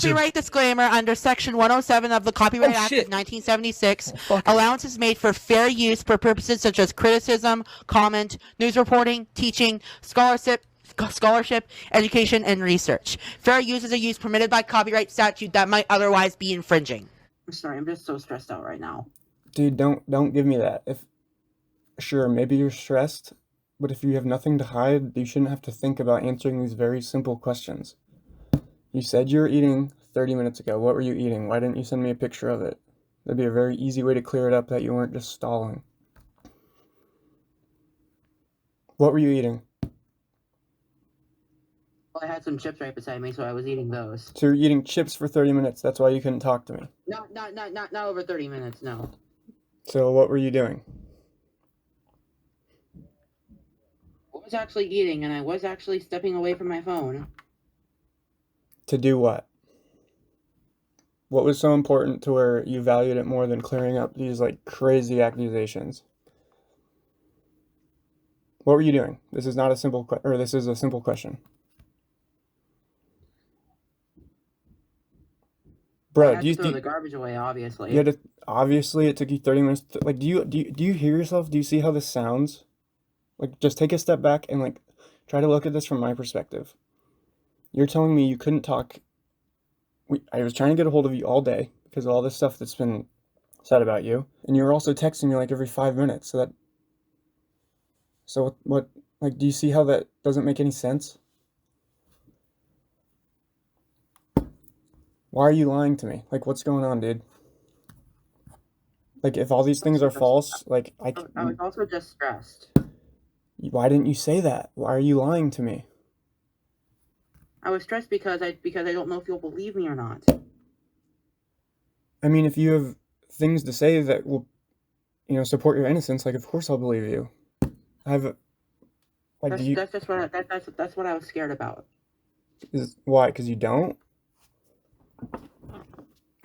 Copyright disclaimer under Section 107 of the Copyright Act shit. of 1976. Fuck. Allowance is made for fair use for purposes such as criticism, comment, news reporting, teaching, scholarship, education, and research. Fair use is a use permitted by copyright statute that might otherwise be infringing. I'm sorry, I'm just so stressed out right now. Dude, don't give me that. Sure, maybe you're stressed, but if you have nothing to hide, you shouldn't have to think about answering these very simple questions. You said you were eating 30 minutes ago. What were you eating? Why didn't you send me a picture of it? That'd be a very easy way to clear it up that you weren't just stalling. What were you eating? Well, I had some chips right beside me, so I was eating those. So you're eating chips for 30 minutes. That's why you couldn't talk to me. Not over 30 minutes, no. So what were you doing? I was actually eating, and I was actually stepping away from my phone. To do what? What was so important to where you valued it more than clearing up these like crazy accusations? What were you doing? This is not a simple this is a simple question. Bro, I had to throw the garbage away, obviously. You had to, obviously it took you 30 minutes to, like, do you hear yourself? Do you see how this sounds? Like, just take a step back and like try to look at this from my perspective. You're telling me you couldn't talk. I was trying to get a hold of you all day because of all this stuff that's been said about you, and you were also texting me like every 5 minutes. So what like, do you see how that doesn't make any sense? Why are you lying to me? Like, what's going on, dude? Like, if all these things are false, like, I was also just stressed. Why didn't you say that? Why are you lying to me? I was stressed because I don't know if you'll believe me or not. I mean, if you have things to say that will, support your innocence, like, of course I'll believe you. That's what I was scared about. Why? Because you don't?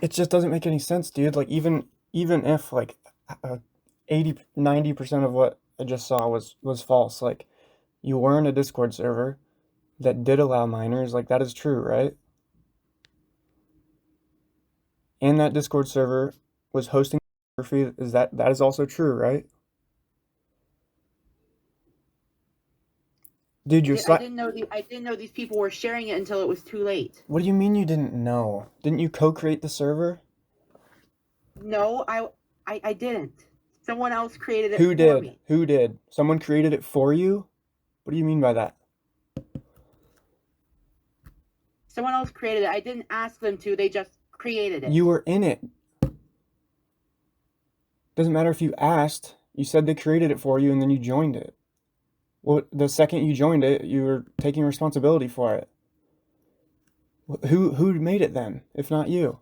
It just doesn't make any sense, dude. Like, even if like 80-90% of what I just saw was false, like, you were in a Discord server that did allow minors, like, that is true, right? And that Discord server was hosting pornography. That is also true, right? Dude, I didn't know these people were sharing it until it was too late. What do you mean you didn't know? Didn't you co-create the server? No, I didn't. Someone else created it for me. Who did? Someone created it for you? What do you mean by that? Someone else created it. I didn't ask them to. They just created it. You were in it. Doesn't matter if you asked. You said they created it for you and then you joined it. Well, the second you joined it, you were taking responsibility for it. Who made it then, if not you?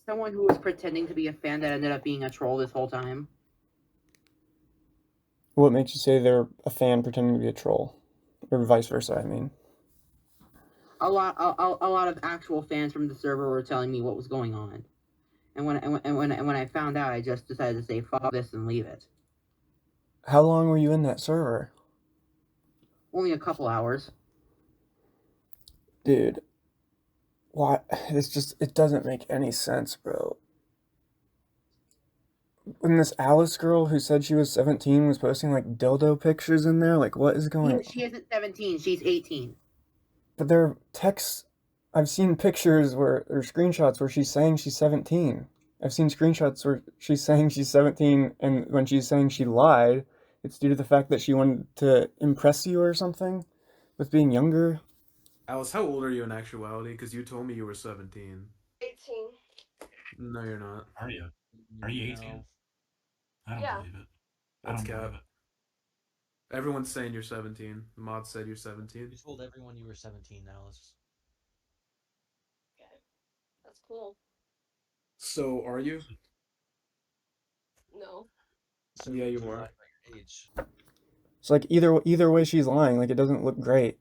Someone who was pretending to be a fan that ended up being a troll this whole time. What makes you say they're a fan pretending to be a troll? Or vice versa, I mean. A lot of actual fans from the server were telling me what was going on. And when I found out, I just decided to say, fuck this and leave it. How long were you in that server? Only a couple hours. Dude. Why? It doesn't make any sense, bro. When this Alice girl who said she was 17 was posting, like, dildo pictures in there, like, what is going on? She isn't 17, she's 18. But there are texts, I've seen pictures or screenshots where she's saying she's 17. I've seen screenshots where she's saying she's 17, and when she's saying she lied, it's due to the fact that she wanted to impress you or something with being younger. Alice, how old are you in actuality? Because you told me you were 17. 18. No, you're not. Are you? Are you 18? I don't believe it. That's cap. Everyone's saying you're 17. The mod said you're 17. You told everyone you were 17, Alice. Okay. That's cool. So, are you? No. So yeah, you are. Age. It's like either way she's lying. Like, it doesn't look great.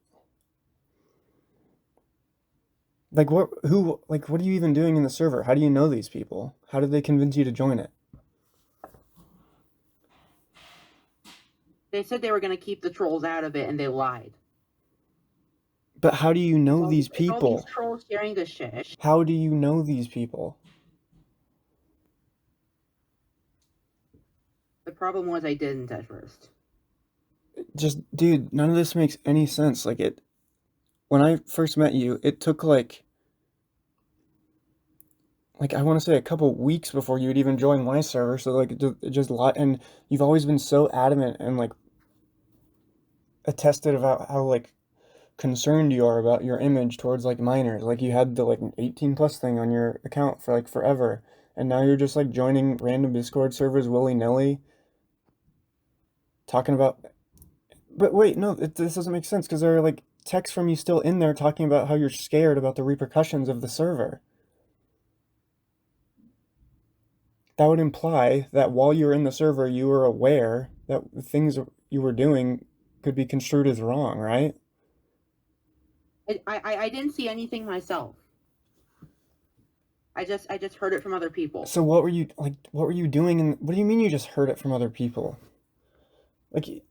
Like, what are you even doing in the server? How do you know these people? How did they convince you to join it? They said they were going to keep the trolls out of it, and they lied. But how do you know It's these all these people? trolls sharing this shit. How do you know these people? The problem was I didn't at first. Just, dude, none of this makes any sense. Like, when I first met you, it took like I want to say a couple weeks before you would even join my server. So like it just lot, and you've always been so adamant and like attested about how like concerned you are about your image towards like minors. Like you had the like 18 plus thing on your account for like forever, and now you're just like joining random Discord servers willy-nilly talking about. But wait, no, this doesn't make sense because there are like texts from you still in there talking about how you're scared about the repercussions of the server. That would imply that while you were in the server, you were aware that the things you were doing could be construed as wrong, right? I didn't see anything myself. I just heard it from other people. So what were you doing, and what do you mean you just heard it from other people? Like,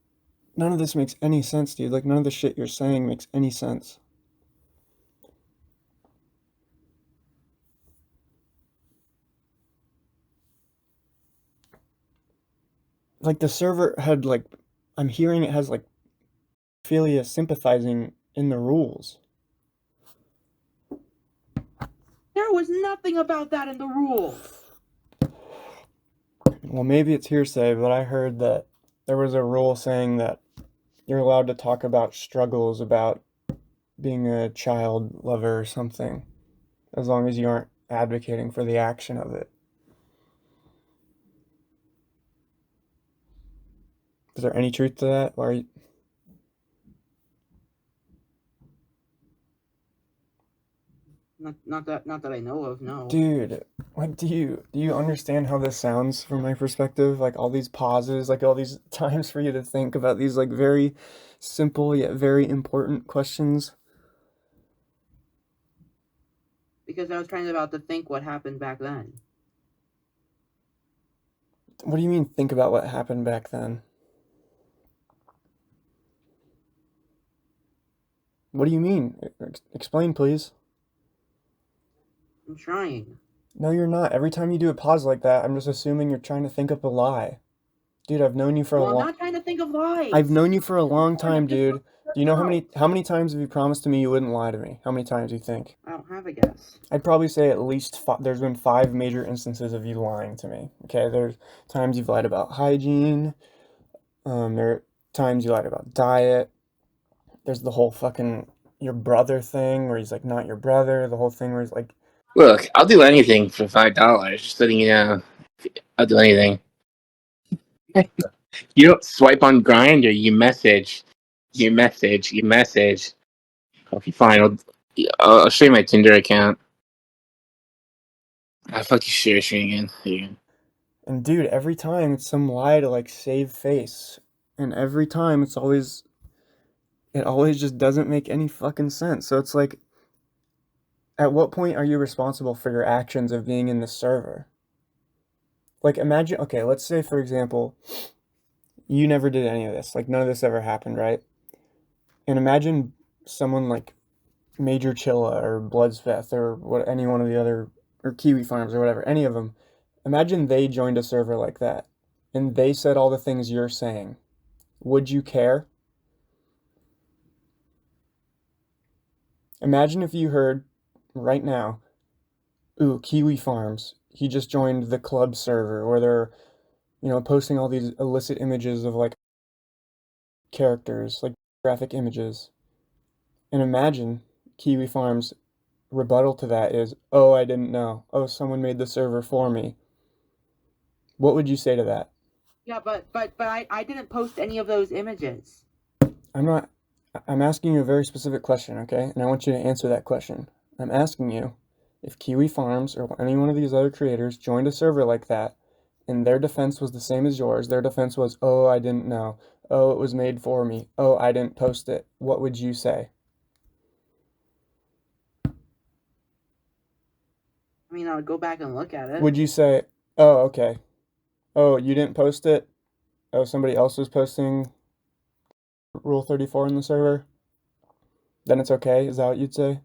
none of this makes any sense, dude. Like, none of the shit you're saying makes any sense. Like, the server had, like, I'm hearing it has, like, pedophilia sympathizing in the rules. There was nothing about that in the rules. Well, maybe it's hearsay, but I heard that there was a rule saying that you're allowed to talk about struggles about being a child lover or something, as long as you aren't advocating for the action of it. Is there any truth to that? Or Not that I know of, no. dude, like, do you understand how this sounds from my perspective? Like all these pauses, like all these times for you to think about these like very simple yet very important questions. Because I was trying about to think what happened back then. What do you mean think about what happened back then? What do you mean? Explain, please. I'm trying. No, you're not. Every time you do a pause like that, I'm just assuming you're trying to think up a lie. Dude, I've known you for a Well, I'm long... not trying to think of lies. I've known you for a long time, dude. Do you know how many times have you promised to me you wouldn't lie to me? How many times do you think? I don't have a guess. I'd probably say at least there's been 5 major instances of you lying to me. Okay, there's times you've lied about hygiene. There are times you lied about diet. There's the whole fucking your brother thing where he's like not your brother. The whole thing where he's like, look, I'll do anything for $5. Just letting you know, I'll do anything. You don't swipe on Grindr. You message. Okay, fine. I'll show you my Tinder account. I fuck you share screen again. Here you go. and dude, every time it's some lie to like save face, and every time it always just doesn't make any fucking sense. So it's like, at what point are you responsible for your actions of being in the server? Like, imagine, okay, let's say, for example, you never did any of this. Like, none of this ever happened, right? And imagine someone like Major Chilla or Bloodsfeth or any one of the other, or Kiwi Farms or whatever, any of them. Imagine they joined a server like that, and they said all the things you're saying. Would you care? Imagine if you heard right now, ooh, Kiwi Farms, he just joined the club server where they're, posting all these illicit images of like characters, like graphic images. And imagine Kiwi Farms' rebuttal to that is, oh, I didn't know. Oh, someone made the server for me. What would you say to that? Yeah, but I didn't post any of those images. I'm asking you a very specific question, okay? And I want you to answer that question. I'm asking you, if Kiwi Farms or any one of these other creators joined a server like that, and their defense was the same as yours, their defense was, oh, I didn't know. Oh, it was made for me. Oh, I didn't post it. What would you say? I mean, I would go back and look at it. Would you say, oh, okay. Oh, you didn't post it? Oh, somebody else was posting Rule 34 in the server? then it's okay? Is that what you'd say?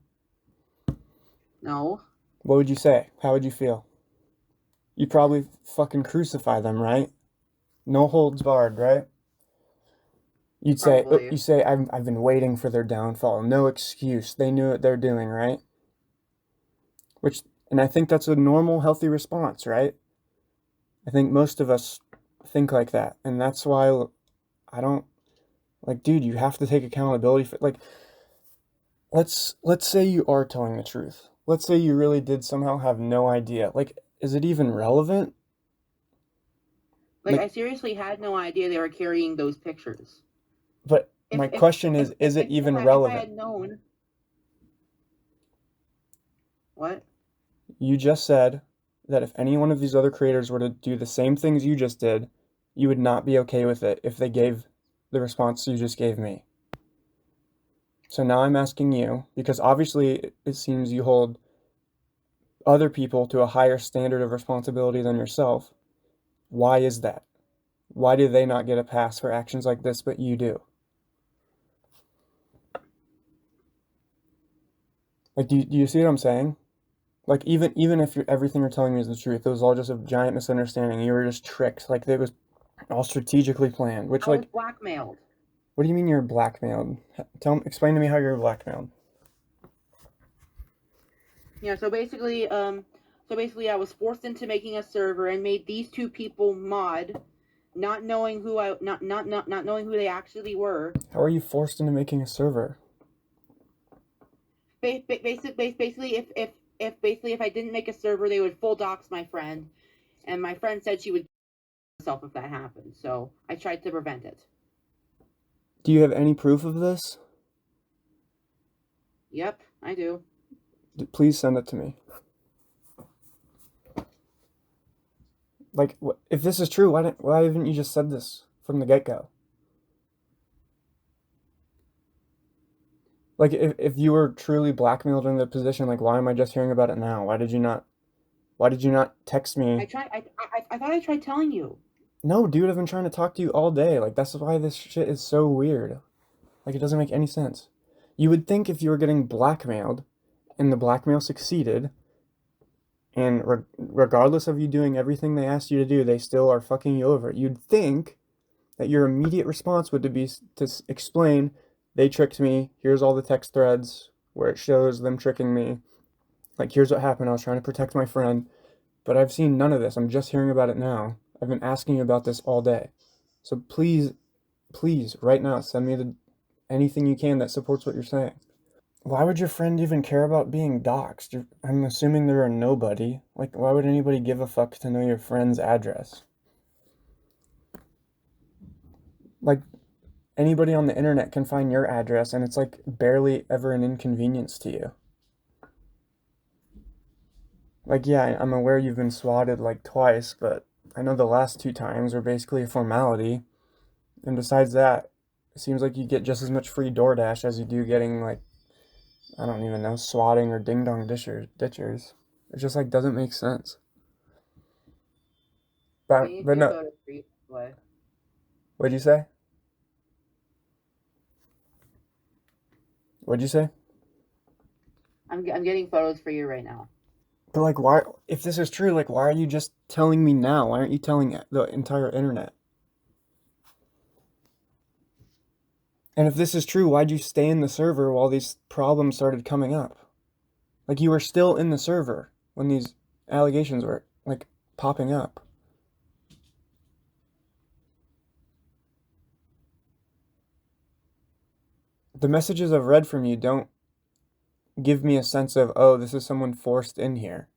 No. What would you say? How would you feel? You'd probably fucking crucify them, right? No holds barred, right? You'd say, Probably. you say, I've been waiting for their downfall. No excuse. They knew what they're doing, right? And I think that's a normal, healthy response, right? I think most of us think like that. And that's why I don't, like, dude, you have to take accountability for, like, let's say you are telling the truth. Let's say you really did somehow have no idea. Like, is it even relevant? Like, I seriously had no idea they were carrying those pictures. But my question is it even relevant? If I had known. What? You just said that if any one of these other creators were to do the same things you just did, you would not be okay with it if they gave the response you just gave me. So now I'm asking you, because obviously it seems you hold other people to a higher standard of responsibility than yourself. Why is that? Why do they not get a pass for actions like this, but you do? Like, do you see what I'm saying? Like, even if everything you're telling me is the truth, it was all just a giant misunderstanding. You were just tricked. Like, it was all strategically planned. Which, I was like, blackmailed. What do you mean you're blackmailed? Explain to me how you're blackmailed. Yeah, so basically, I was forced into making a server and made these two people mod, not knowing who they actually were. How are you forced into making a server? Basically, if I didn't make a server, they would full dox my friend, and my friend said she would kill herself if that happened. So I tried to prevent it. Do you have any proof of this? Yep, I do. Please send it to me. Like, if this is true, why haven't you just said this from the get-go? Like, if you were truly blackmailed in the position, like, why am I just hearing about it now? Why did you not text me? I thought I tried telling you. No, dude, I've been trying to talk to you all day. Like, that's why this shit is so weird. Like, it doesn't make any sense. You would think if you were getting blackmailed, and the blackmail succeeded, and regardless of you doing everything they asked you to do, they still are fucking you over. You'd think that your immediate response would be to explain, they tricked me, here's all the text threads where it shows them tricking me. Like, here's what happened, I was trying to protect my friend. But I've seen none of this, I'm just hearing about it now. I've been asking you about this all day. So please, right now, send me anything you can that supports what you're saying. Why would your friend even care about being doxxed? I'm assuming they're a nobody. Like, why would anybody give a fuck to know your friend's address? Like, anybody on the internet can find your address, and it's, like, barely ever an inconvenience to you. Like, yeah, I'm aware you've been swatted, like, twice, but I know the last 2 times were basically a formality. And besides that, it seems like you get just as much free DoorDash as you do getting, like, I don't even know, swatting or ding-dong ditchers. It just, like, doesn't make sense. But no. What'd you say? What'd you say? I'm getting photos for you right now. But, like, why, if this is true, like, why are you just telling me now? Why aren't you telling the entire internet? And if this is true, why'd you stay in the server while these problems started coming up? Like, you were still in the server when these allegations were, like, popping up. The messages I've read from you don't give me a sense of, oh, this is someone forced in here.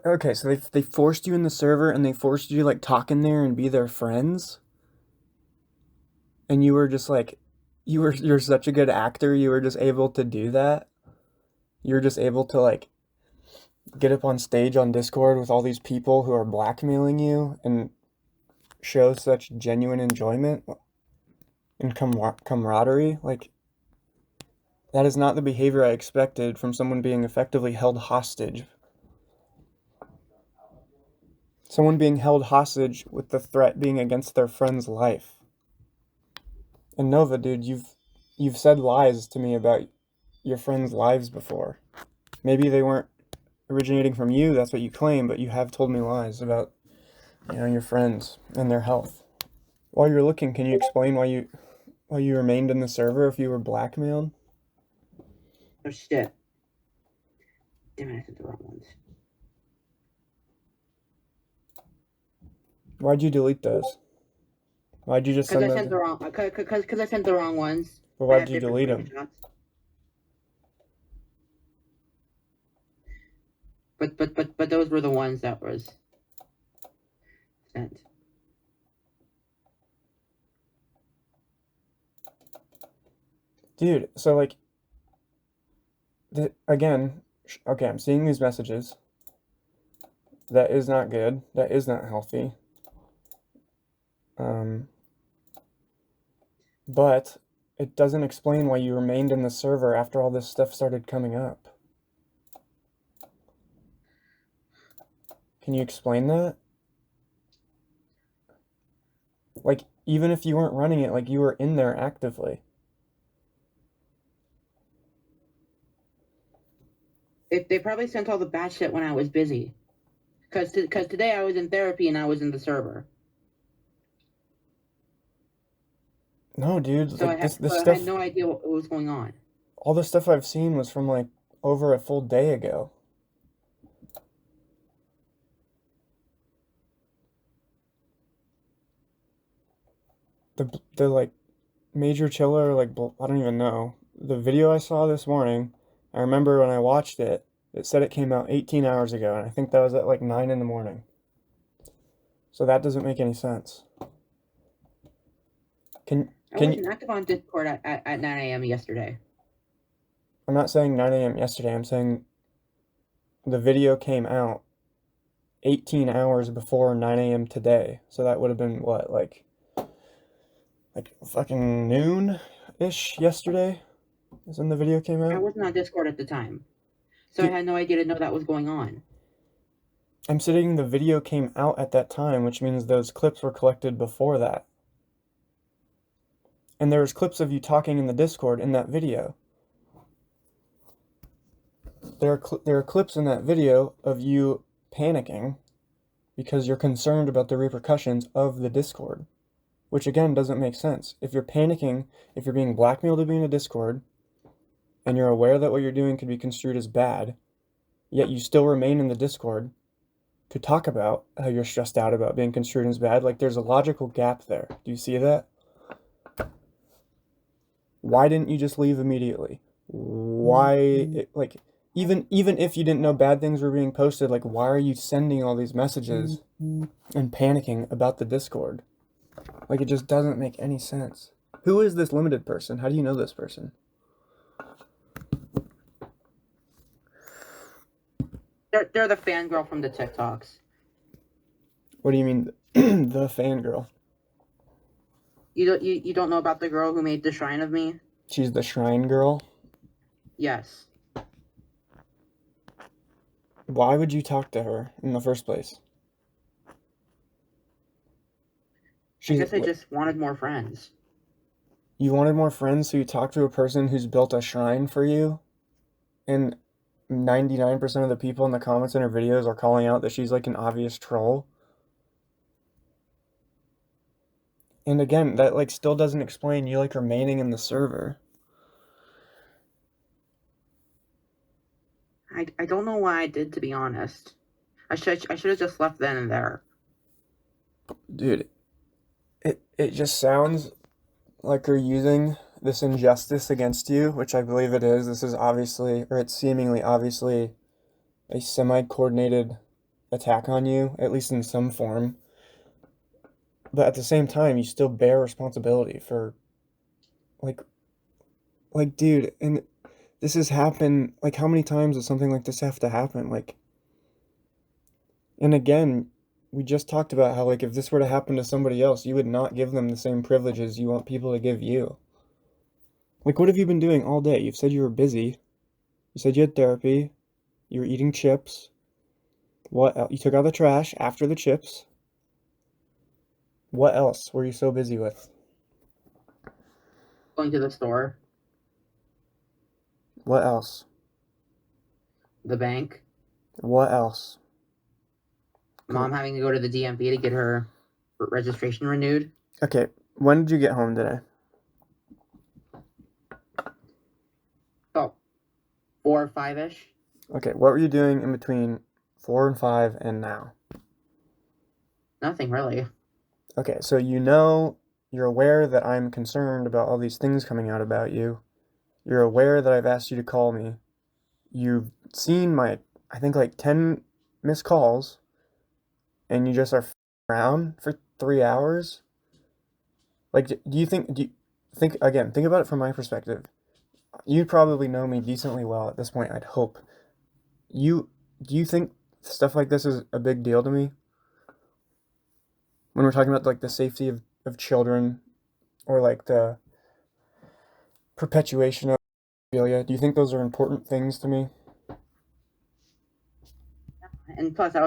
Okay, so they forced you in the server, and they forced you to, like, talk in there and be their friends? And you were just, like, you're such a good actor, you were just able to do that? You were just able to, like, get up on stage on Discord with all these people who are blackmailing you and show such genuine enjoyment and camaraderie? Like, that is not the behavior I expected from someone being effectively held hostage. Someone being held hostage with the threat being against their friend's life. And Nova, dude, you've said lies to me about your friends' lives before. Maybe they weren't originating from you, that's what you claim, but you have told me lies about, your friends and their health. While you're looking, can you explain why you remained in the server if you were blackmailed? Oh shit. Damn it, I sent the wrong ones. Why'd you delete those? Why'd you just send Because I them? sent the wrong. Because I sent the wrong ones. But I why'd have you different delete them? screenshots. But those were the ones that was sent. Dude, so like, again, okay, I'm seeing these messages. That is not good. That is not healthy. But it doesn't explain why you remained in the server after all this stuff started coming up. Can you explain that? Like, even if you weren't running it, like, you were in there actively. They probably sent all the bad shit when I was busy. Because today I was in therapy and I was in the server. No, dude, So like, this I stuff, had no idea what was going on. all the stuff I've seen was from, like, over a full day ago. The like, Major Chiller, like, I don't even know. The video I saw this morning, I remember when I watched it, it said it came out 18 hours ago, and I think that was at like 9 in the morning. So that doesn't make any sense. I wasn't active on Discord at 9 a.m. yesterday. I'm not saying 9 a.m. yesterday, I'm saying the video came out 18 hours before 9 a.m. today. So that would have been what, like fucking noon-ish yesterday is when the video came out? I wasn't on Discord at the time. So I had no idea to know that was going on. I'm saying the video came out at that time, which means those clips were collected before that. And there was clips of you talking in the Discord in that video. There are clips in that video of you panicking because you're concerned about the repercussions of the Discord, which again doesn't make sense. If you're panicking, if you're being blackmailed to be in a Discord, and you're aware that what you're doing could be construed as bad, yet you still remain in the Discord to talk about how you're stressed out about being construed as bad, like there's a logical gap there. Do you see that? Why didn't you just leave immediately? Why, like, even if you didn't know bad things were being posted, like, why are you sending all these messages and panicking about the Discord? Like, it just doesn't make any sense. Who is this limited person? How do you know this person? They're the fangirl from the TikToks. What do you mean, the fangirl? You don't know about the girl who made the shrine of me? She's the shrine girl? Yes. Why would you talk to her in the first place? I guess I just wanted more friends. You wanted more friends, so you talked to a person who's built a shrine for you? And 99% of the people in the comments in her videos are calling out that she's like an obvious troll? And again, that like still doesn't explain you like remaining in the server. I don't know why I did, to be honest. I should have just left then and there. Dude, it just sounds like you're using this injustice against you, which I believe it is. This is obviously, or it's seemingly obviously, a semi-coordinated attack on you, at least in some form. But at the same time, you still bear responsibility for, like, dude, and this has happened, like, how many times does something like this have to happen? Like, and again, we just talked about how, like, if this were to happen to somebody else, you would not give them the same privileges you want people to give you. Like, what have you been doing all day? You've said you were busy. You said you had therapy. You were eating chips. What else? You took out the trash after the chips. What else were you so busy with? Going to the store, What else? the bank, What else? mom having to go to the DMV to get her registration renewed. Okay, when did you get home today? Oh, 4 or 5-ish. Okay, what were you doing in between 4 and 5 and now? Nothing really. Okay, so you're aware that I'm concerned about all these things coming out about you. You're aware that I've asked you to call me. You've seen my, I think, like 10 missed calls, and you just are around for 3 hours? Like, do you think think about it from my perspective. You probably know me decently well at this point, I'd hope. Do you think stuff like this is a big deal to me? When we're talking about like the safety of children, or like the perpetuation of pedophilia, do you think those are important things to me? And plus, I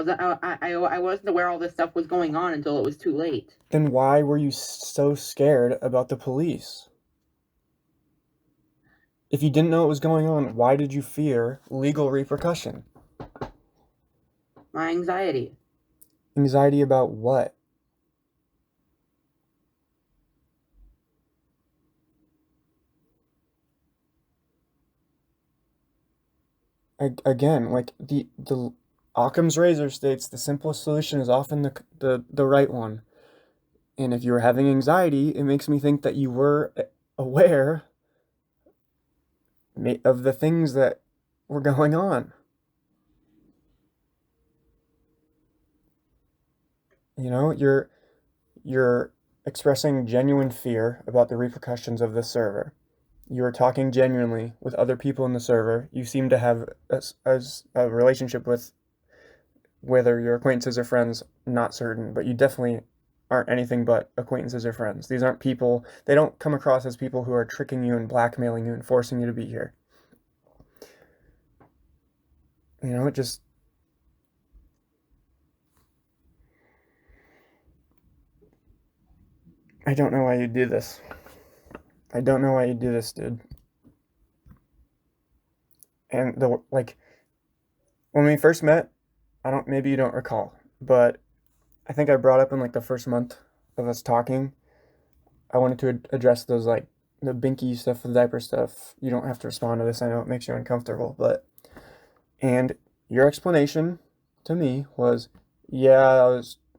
wasn't aware all this stuff was going on until it was too late. Then why were you so scared about the police? If you didn't know what was going on, why did you fear legal repercussion? My anxiety. Anxiety about what? Again, like the Occam's razor states, the simplest solution is often the right one. And if you were having anxiety, it makes me think that you were aware of the things that were going on. You know, you're expressing genuine fear about the repercussions of this server. You are talking genuinely with other people in the server. You seem to have a relationship with, whether you're acquaintances or friends, not certain, but you definitely aren't anything but acquaintances or friends. These aren't people, they don't come across as people who are tricking you and blackmailing you and forcing you to be here. You know, it just... I don't know why you do this. I don't know why you do this, dude. And when we first met, maybe you don't recall, but I think I brought up in like the first month of us talking, I wanted to address those, like, the binky stuff, the diaper stuff. You don't have to respond to this. I know it makes you uncomfortable, and your explanation to me was, yeah, it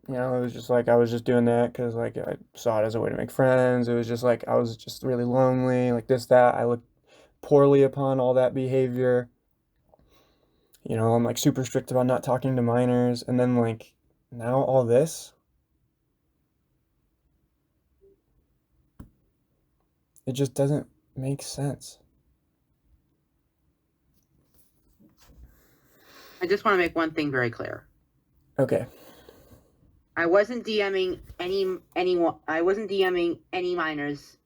was just like, I was just doing that because, like, I saw it as a way to make friends. It was just like, I was just really lonely, like this, that. I looked poorly upon all that behavior. You know, I'm like super strict about not talking to minors. And then, like, now all this. It just doesn't make sense. I just want to make one thing very clear. Okay. I wasn't DMing anyone. I wasn't DMing any minors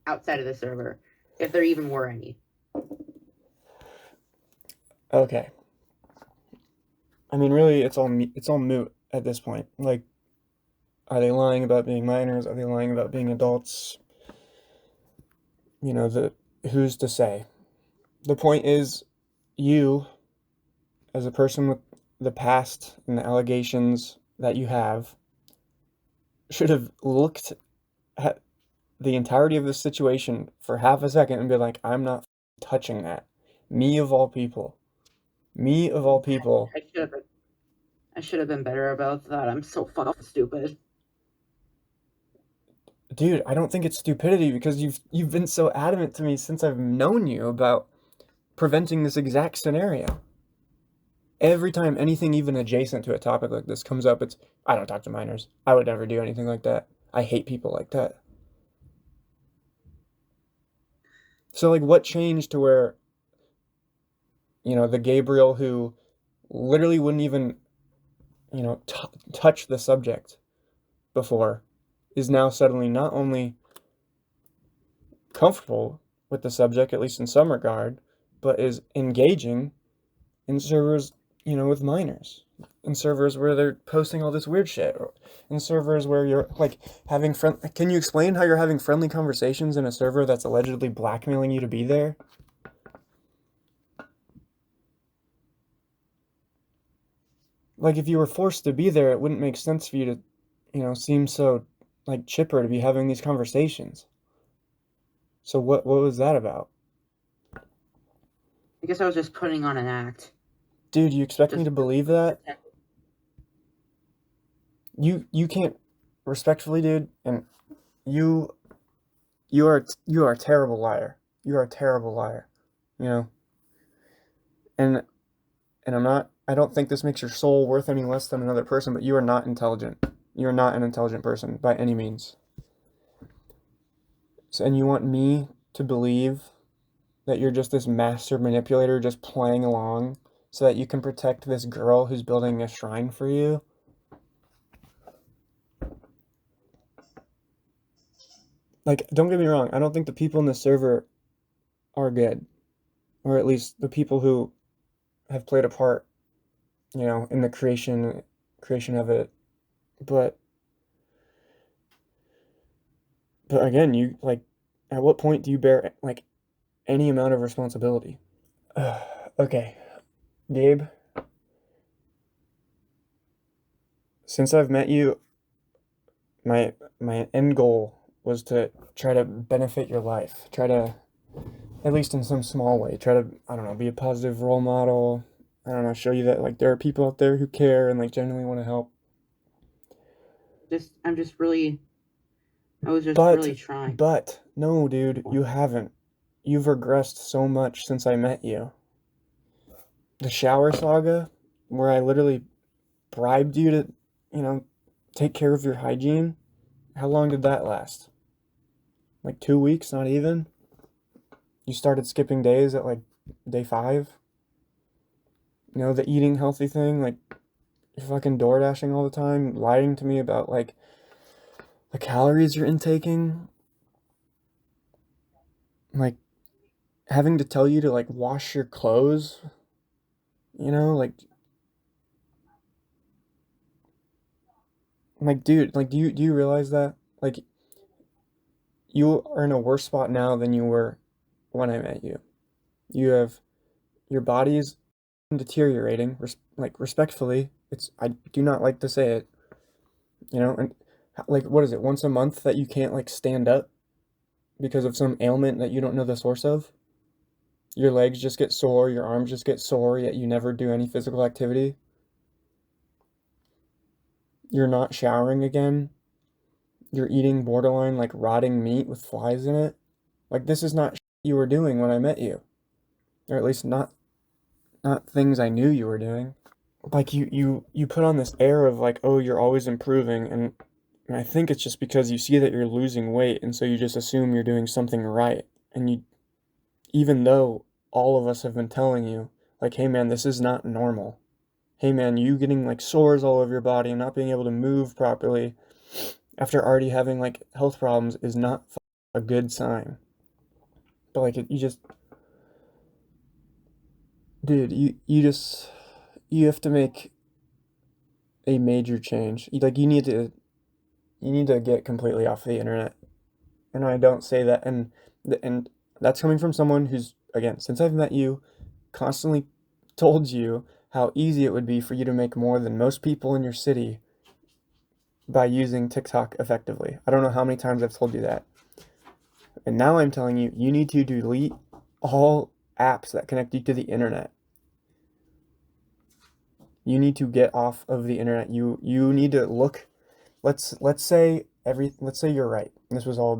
outside of the server, if there even were any. Okay. I mean, really, it's all moot at this point. Like, are they lying about being minors? Are they lying about being adults? You know, who's to say? The point is, you, as a person with the past and the allegations that you have, should have looked at the entirety of this situation for half a second and be like, I'm not touching that. Me of all people. Me of all people. I should have been better about that. I'm so fucking stupid. Dude, I don't think it's stupidity, because you've been so adamant to me since I've known you about preventing this exact scenario. Every time anything even adjacent to a topic like this comes up, it's, I don't talk to minors. I would never do anything like that. I hate people like that. So, like, what changed to where, you know, the Gabriel who literally wouldn't even, you know, touch the subject before, is now suddenly not only comfortable with the subject, at least in some regard, but is engaging in servers, with minors, in servers where they're posting all this weird shit, or in servers where you're like having Can you explain how you're having friendly conversations in a server that's allegedly blackmailing you to be there? Like, if you were forced to be there, it wouldn't make sense for you to, seem so like chipper to be having these conversations. So what was that about? I guess I was just putting on an act. Dude, you expect me to believe that? You can't, respectfully, dude, and you are a terrible liar. You are a terrible liar. And I don't think this makes your soul worth any less than another person, but you are not intelligent. You are not an intelligent person by any means. And you want me to believe that you're just this master manipulator just playing along so that you can protect this girl who's building a shrine for you? Like, don't get me wrong, I don't think the people in this server are good. Or at least the people who have played a part, in the creation of it. But again, you, like, at what point do you bear, like, any amount of responsibility? Okay, Gabe, since I've met you, my end goal was to try to benefit your life, try to, at least in some small way, try to, I don't know, be a positive role model, I don't know, show you that, like, there are people out there who care and, like, genuinely want to help. I was just really trying. But, no, dude, you haven't. You've regressed so much since I met you. The shower saga, where I literally bribed you to, take care of your hygiene, how long did that last? Like 2 weeks, not even? You started skipping days at, like, day 5? The eating healthy thing, like, you're fucking door dashing all the time, lying to me about, like, the calories you're intaking. Like, having to tell you to, like, wash your clothes. Like, dude, like, do you realize that? Like, you are in a worse spot now than you were when I met you. Your body is deteriorating, respectfully. I do not like to say it, and, like, what is it, once a month that you can't, like, stand up because of some ailment that you don't know the source of? Your legs just get sore, your arms just get sore, yet you never do any physical activity. You're not showering again. You're eating borderline, like, rotting meat with flies in it. Like, this is not you were doing when I met you. Or at least not things I knew you were doing. Like, you put on this air of, like, oh, you're always improving, and I think it's just because you see that you're losing weight, and so you just assume you're doing something right. And even though all of us have been telling you, like, hey man, this is not normal. Hey man, you getting, like, sores all over your body and not being able to move properly after already having, like, health problems is not a good sign. But, like, dude, you have to make a major change. Like, you need to get completely off the internet. And I don't say that, and that's coming from someone who's, again, since I've met you, constantly told you how easy it would be for you to make more than most people in your city by using TikTok effectively. I don't know how many times I've told you that. And now I'm telling you, you need to delete all apps that connect you to the internet. You need to get off of the internet. You need to look. Let's say you're right. This was all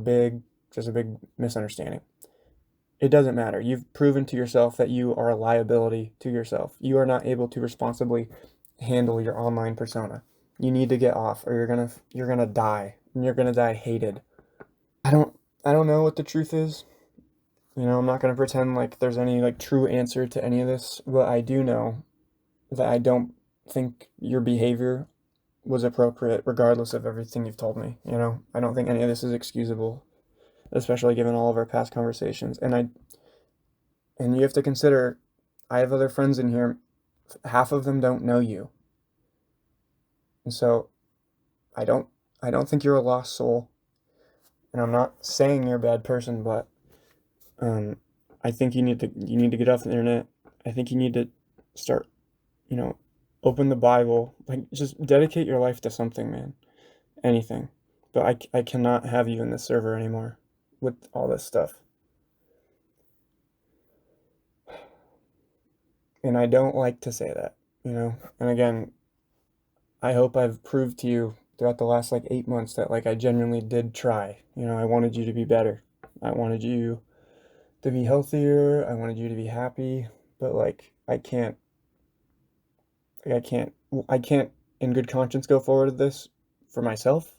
just a big misunderstanding. It doesn't matter. You've proven to yourself that you are a liability to yourself. You are not able to responsibly handle your online persona. You need to get off, or you're gonna die, and you're gonna die hated. I don't know what the truth is. I'm not gonna pretend like there's any, like, true answer to any of this, but I do know that I don't think your behavior was appropriate regardless of everything you've told me. I don't think any of this is excusable, especially given all of our past conversations. And you have to consider, I have other friends in here half of them don't know you. And so I don't think you're a lost soul. And I'm not saying you're a bad person, but I think you need to get off the internet. I think you need to start, open the Bible, like just dedicate your life to something, man. Anything. But I cannot have you in this server anymore with all this stuff. And I don't like to say that, And again, I hope I've proved to you throughout the last 8 months that I genuinely did try. I wanted you to be better. I wanted you to be healthier. I wanted you to be happy. But I can't in good conscience go forward with this for myself.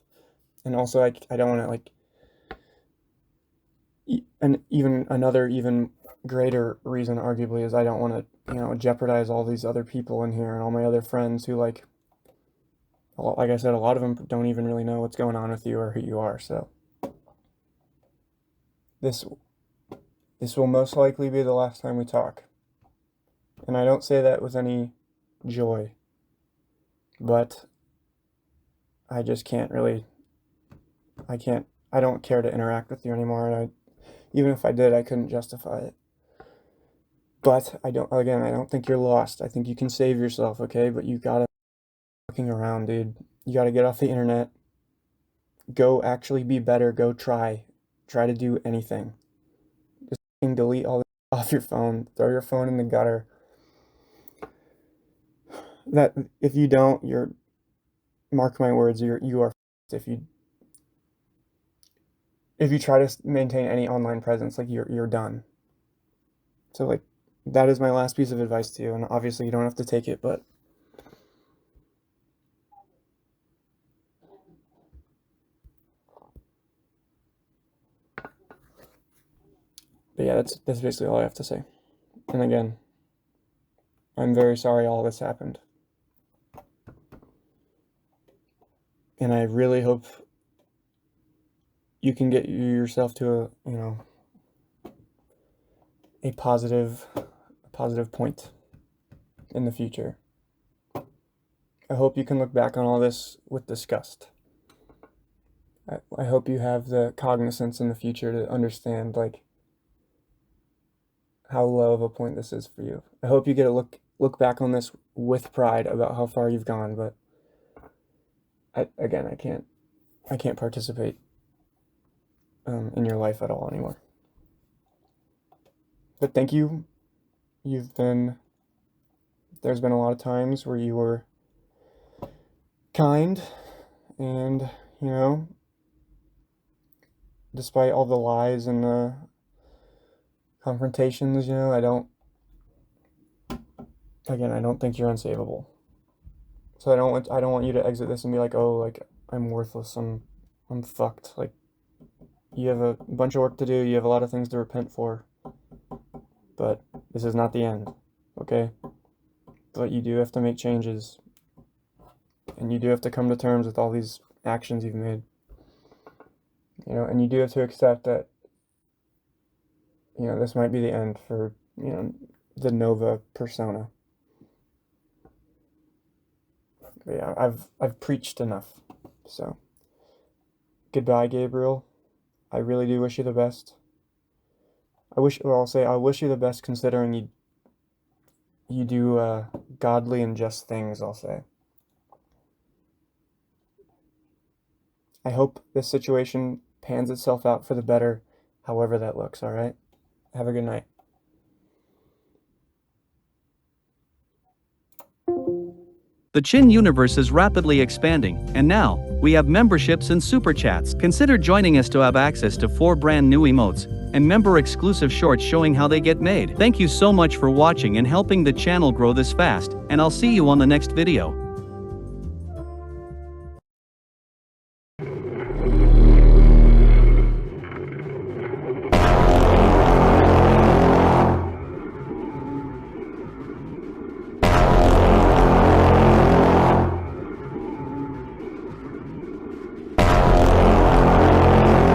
And also I don't want to and even greater reason arguably is I don't want to jeopardize all these other people in here and all my other friends who like I said, a lot of them don't even really know what's going on with you or who you are. So this will most likely be the last time we talk. And I don't say that with any joy, but I just can't really, I don't care to interact with you anymore. And even if I did, I couldn't justify it. But I don't think you're lost. I think you can save yourself, okay? But you gotta fucking around, dude. You gotta get off the internet. Go actually be better. Go try to do anything. Just delete all this off your phone. Throw your phone in the gutter. That if you don't, mark my words, you are if you try to maintain any online presence, you're done. So that is my last piece of advice to you, and obviously you don't have to take it, but yeah, that's basically all I have to say. And again, I'm very sorry all this happened. And I really hope you can get yourself to a positive point in the future. I hope you can look back on all this with disgust. I hope you have the cognizance in the future to understand how low of a point this is for you. I hope you get a look back on this with pride about how far you've gone, but I can't participate in your life at all anymore. But thank you. There's been a lot of times where you were kind and, despite all the lies and the confrontations, I don't think you're unsavable. So I don't want you to exit this and be I'm worthless, I'm fucked. You have a bunch of work to do, you have a lot of things to repent for. But this is not the end, okay? But you do have to make changes. And you do have to come to terms with all these actions you've made. And you do have to accept that, this might be the end for, the Nova persona. But yeah, I've preached enough. So, goodbye, Gabriel. I really do wish you the best. I wish you the best considering you do godly and just things, I'll say. I hope this situation pans itself out for the better, however that looks, alright? Have a good night. The Chin universe is rapidly expanding, and now, we have memberships and super chats. Consider joining us to have access to 4 brand new emotes, and member-exclusive shorts showing how they get made. Thank you so much for watching and helping the channel grow this fast, and I'll see you on the next video.